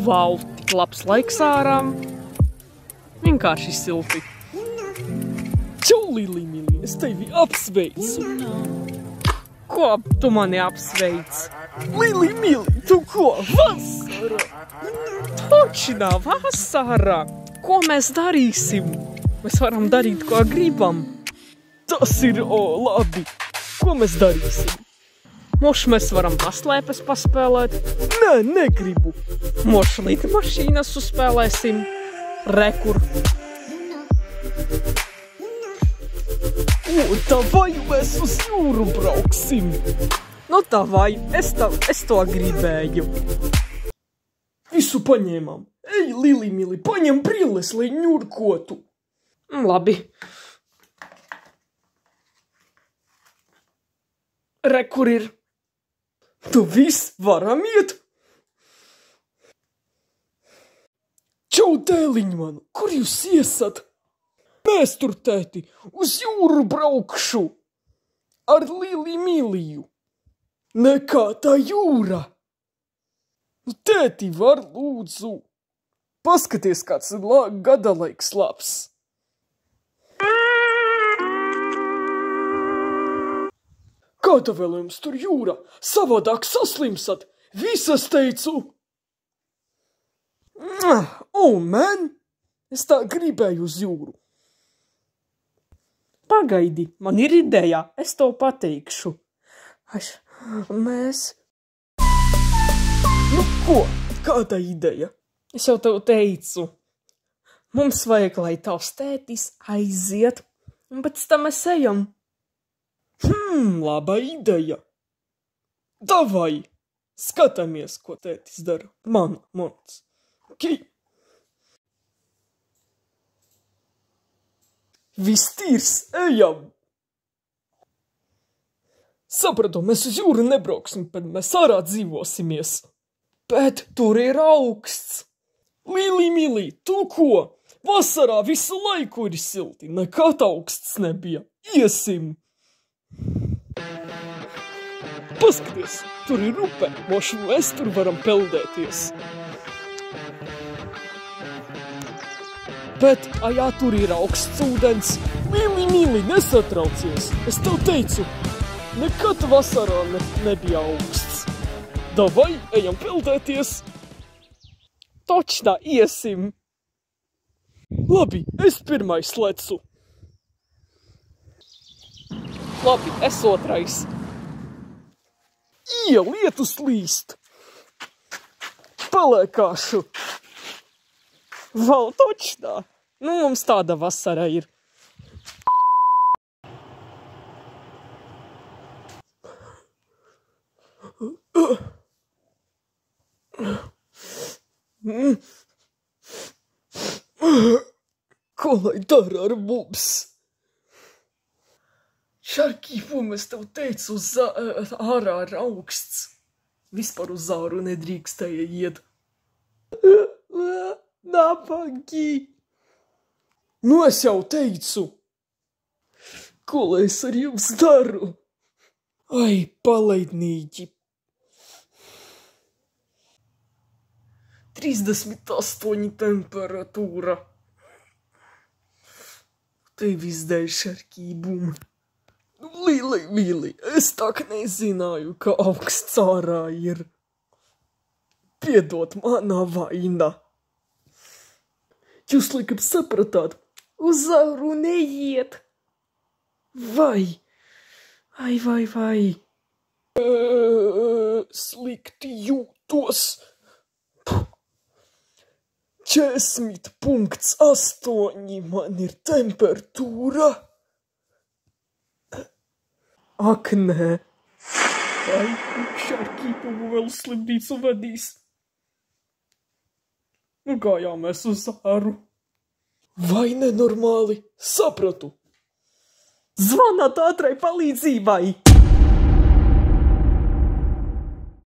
Vau, tik labs laiks ārā. Vienkārši silti. Čau, Lili, mīļi, es tevi apsveicu. Ko tu mani apsveic? Lili, mīļi, tu ko? Vasara! Točnā, vasara! Ko mēs darīsim? Mēs varam darīt, ko gribam. Tas ir, labi. Ko mēs darīsim? Moš mēs varam paslēpes paspēlēt. Nē, negribu. Moš lidmašīnas uzspēlēsim. Rekur. Tavai mēs uz jūru brauksim. Nu, tavai, es to gribēju. Visu paņēmām. Ej, Lili, mīļi, paņem brilles, lai ņurkotu. Labi. Rekur ir. Tu viss varam iet? Čau, dēliņ man, kur jūs iesat? Mēs tur, tēti, uz jūru braukšu. Ar Lili mīliju. Nekā tā jūra. Nu, tēti, var lūdzu. Paskaties, kāds ir gada laiks labs. Kāda vēl jums tur jūra? Savādāk saslimsat. Visas teicu. Man, es tā gribēju uz jūru. Pagaidi, man ir ideja, es to pateikšu. Mēs... Nu ko, kāda ideja? Es jau tev teicu. Mums vajag, lai tavs tētis aiziet, un pēc tam mēs ejam. Laba ideja. Davai, skatāmies, ko tētis dara. Mans. Okay. Viss tīrs, ejam! Sapratu, mēs uz jūru nebrauksim, bet mēs ārā dzīvosimies. Bet tur ir augsts. Lili, mīļi, tu ko? Vasarā visu laiku ir silti, nekad augsts nebija. Iesim! Paskaties, tur ir upe, moši mēs tur varam peldēties. Bet, jā, tur ir augsts ūdens. Lili, mīļi, nesatraucies. Es tev teicu, nekad vasarā nebija augsts. Davai, ejam peldēties. Točnā, iesim. Labi, es pirmais lecu. Labi, es otrais. Lietus līst. Palēkāšu. Val, točnā. Nu, mums tāda vasara ir. Ko lai dara ar mums? Šarkīpum, es tev teicu, ārā ir augsts. Vispār uz āru nedrīkstēja iet. Napagi! Nu, es jau teicu. Ko lai es ar jums daru? Ai, palaidnīķi. 38 temperatūra. Tevis dēļ, Šarkībum. Lili, es tak nezināju, ka augsts ārā ir. Piedod, manā vaina. Jūs laikam sapratāt, uz āru neiet. Vai. Slikti jūtos. 40,8 man ir temperatūra. Ak, nē. Vai Šarkīpumu vēl slimnīcu vedīs? Nu, gājāmies uz āru. Vai nenormāli? Sapratu. Zvanāt ātrai palīdzībai.